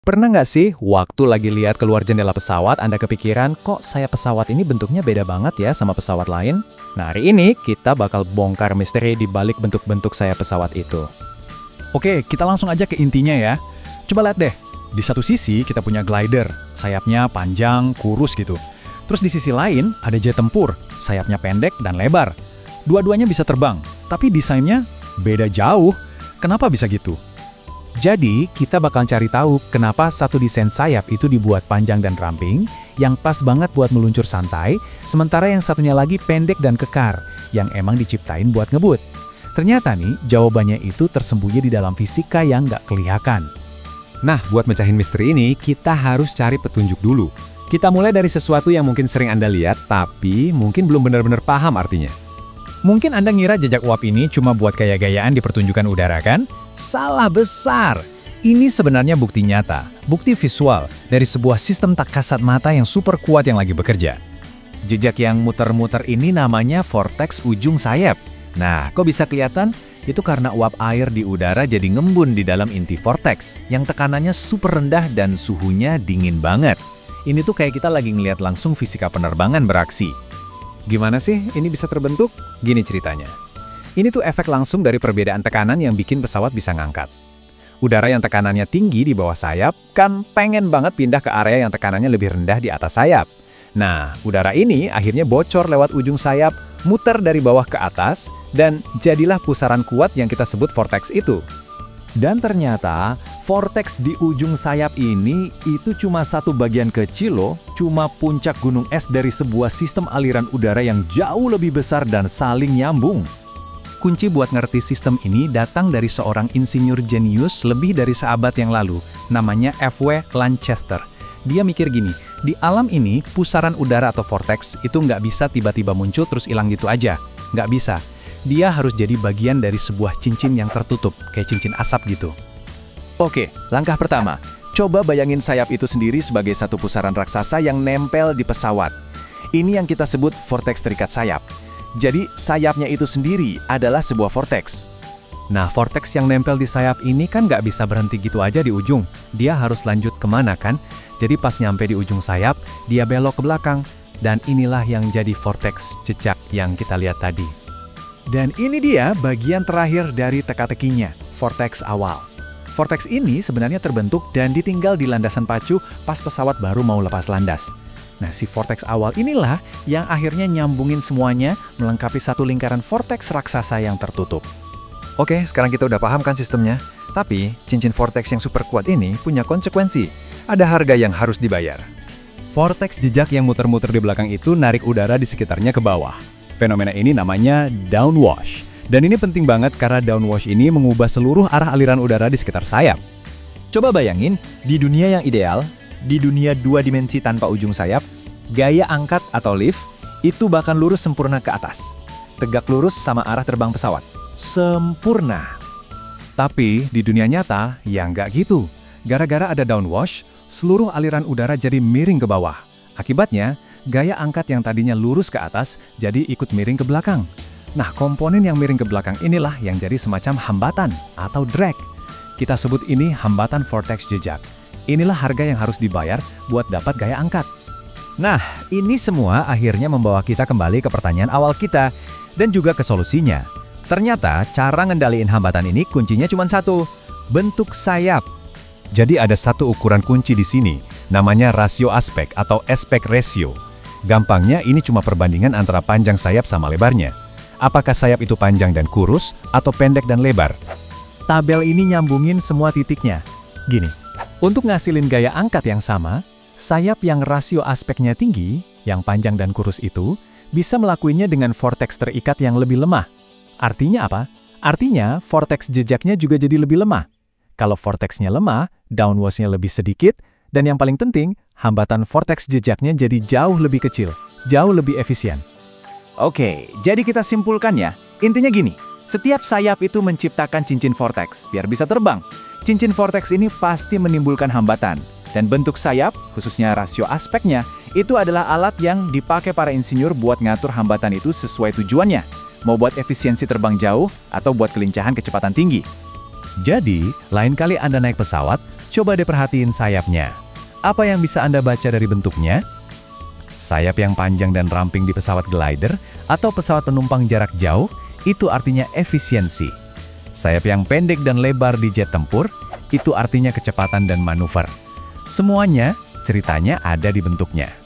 Pernah nggak sih, waktu lagi lihat keluar jendela pesawat, Anda kepikiran, kok sayap pesawat ini bentuknya beda banget ya sama pesawat lain? Nah, hari ini kita bakal bongkar misteri di balik bentuk-bentuk sayap pesawat itu. Oke, kita langsung aja ke intinya ya. Coba lihat deh, di satu sisi kita punya glider, sayapnya panjang, kurus gitu. Terus di sisi lain ada jet tempur, sayapnya pendek dan lebar. Dua-duanya bisa terbang, tapi desainnya beda jauh. Kenapa bisa gitu? Jadi, kita bakal cari tahu kenapa satu desain sayap itu dibuat panjang dan ramping, yang pas banget buat meluncur santai, sementara yang satunya lagi pendek dan kekar, yang emang diciptain buat ngebut. Ternyata nih, jawabannya itu tersembunyi di dalam fisika yang nggak kelihatan. Nah, buat mecahin misteri ini, kita harus cari petunjuk dulu. Kita mulai dari sesuatu yang mungkin sering Anda lihat, tapi mungkin belum benar-benar paham artinya. Mungkin Anda ngira jejak uap ini cuma buat gaya-gayaan di pertunjukan udara kan? Salah besar! Ini sebenarnya bukti nyata, bukti visual dari sebuah sistem tak kasat mata yang super kuat yang lagi bekerja. Jejak yang muter-muter ini namanya vortex ujung sayap. Nah, kok bisa kelihatan? Itu karena uap air di udara jadi ngembun di dalam inti vortex, yang tekanannya super rendah dan suhunya dingin banget. Ini tuh kayak kita lagi ngeliat langsung fisika penerbangan beraksi. Gimana sih ini bisa terbentuk? Gini ceritanya. Ini tuh efek langsung dari perbedaan tekanan yang bikin pesawat bisa ngangkat. Udara yang tekanannya tinggi di bawah sayap kan pengen banget pindah ke area yang tekanannya lebih rendah di atas sayap. Nah, udara ini akhirnya bocor lewat ujung sayap, muter dari bawah ke atas, dan jadilah pusaran kuat yang kita sebut vortex itu. Dan ternyata, vortex di ujung sayap ini itu cuma satu bagian kecil loh, cuma puncak gunung es dari sebuah sistem aliran udara yang jauh lebih besar dan saling nyambung. Kunci buat ngerti sistem ini datang dari seorang insinyur jenius lebih dari seabad yang lalu, namanya F.W. Lanchester. Dia mikir gini, di alam ini pusaran udara atau vortex itu nggak bisa tiba-tiba muncul terus hilang gitu aja. Nggak bisa. Dia harus jadi bagian dari sebuah cincin yang tertutup, kayak cincin asap gitu. Oke, langkah pertama. Coba bayangin sayap itu sendiri sebagai satu pusaran raksasa yang nempel di pesawat. Ini yang kita sebut vortex terikat sayap. Jadi, sayapnya itu sendiri adalah sebuah vortex. Nah, vortex yang nempel di sayap ini kan nggak bisa berhenti gitu aja di ujung. Dia harus lanjut kemana kan? Jadi pas nyampe di ujung sayap, dia belok ke belakang. Dan inilah yang jadi vortex jejak yang kita lihat tadi. Dan ini dia bagian terakhir dari teka-tekinya, vortex awal. Vortex ini sebenarnya terbentuk dan ditinggal di landasan pacu pas pesawat baru mau lepas landas. Nah, si vortex awal inilah yang akhirnya nyambungin semuanya melengkapi satu lingkaran vortex raksasa yang tertutup. Oke, sekarang kita udah paham kan sistemnya. Tapi, cincin vortex yang super kuat ini punya konsekuensi. Ada harga yang harus dibayar. Vortex jejak yang muter-muter di belakang itu narik udara di sekitarnya ke bawah. Fenomena ini namanya downwash. Dan ini penting banget karena downwash ini mengubah seluruh arah aliran udara di sekitar sayap. Coba bayangin, di dunia yang ideal, di dunia dua dimensi tanpa ujung sayap, gaya angkat atau lift itu bahkan lurus sempurna ke atas. Tegak lurus sama arah terbang pesawat. Sempurna. Tapi di dunia nyata, ya nggak gitu. Gara-gara ada downwash, seluruh aliran udara jadi miring ke bawah. Akibatnya, gaya angkat yang tadinya lurus ke atas jadi ikut miring ke belakang. Nah, komponen yang miring ke belakang inilah yang jadi semacam hambatan atau drag. Kita sebut ini hambatan vortex jejak. Inilah harga yang harus dibayar buat dapat gaya angkat. Nah, ini semua akhirnya membawa kita kembali ke pertanyaan awal kita dan juga ke solusinya. Ternyata cara ngendaliin hambatan ini kuncinya cuma satu, bentuk sayap. Jadi ada satu ukuran kunci di sini, namanya rasio aspek atau aspect ratio. Gampangnya ini cuma perbandingan antara panjang sayap sama lebarnya. Apakah sayap itu panjang dan kurus atau pendek dan lebar? Tabel ini nyambungin semua titiknya. Gini, untuk ngasilin gaya angkat yang sama, sayap yang rasio aspeknya tinggi, yang panjang dan kurus itu, bisa melakuinya dengan vortex terikat yang lebih lemah. Artinya apa? Artinya vortex jejaknya juga jadi lebih lemah. Kalau vortexnya lemah, downwashnya lebih sedikit, dan yang paling penting, hambatan vortex jejaknya jadi jauh lebih kecil, jauh lebih efisien. Oke, jadi kita simpulkan ya. Intinya gini, setiap sayap itu menciptakan cincin vortex biar bisa terbang. Cincin vortex ini pasti menimbulkan hambatan. Dan bentuk sayap, khususnya rasio aspeknya, itu adalah alat yang dipakai para insinyur buat ngatur hambatan itu sesuai tujuannya. Mau buat efisiensi terbang jauh atau buat kelincahan kecepatan tinggi. Jadi, lain kali Anda naik pesawat, Coba deh perhatiin sayapnya. Apa yang bisa Anda baca dari bentuknya? Sayap yang panjang dan ramping di pesawat glider atau pesawat penumpang jarak jauh, itu artinya efisiensi. Sayap yang pendek dan lebar di jet tempur, itu artinya kecepatan dan manuver. Semuanya, ceritanya ada di bentuknya.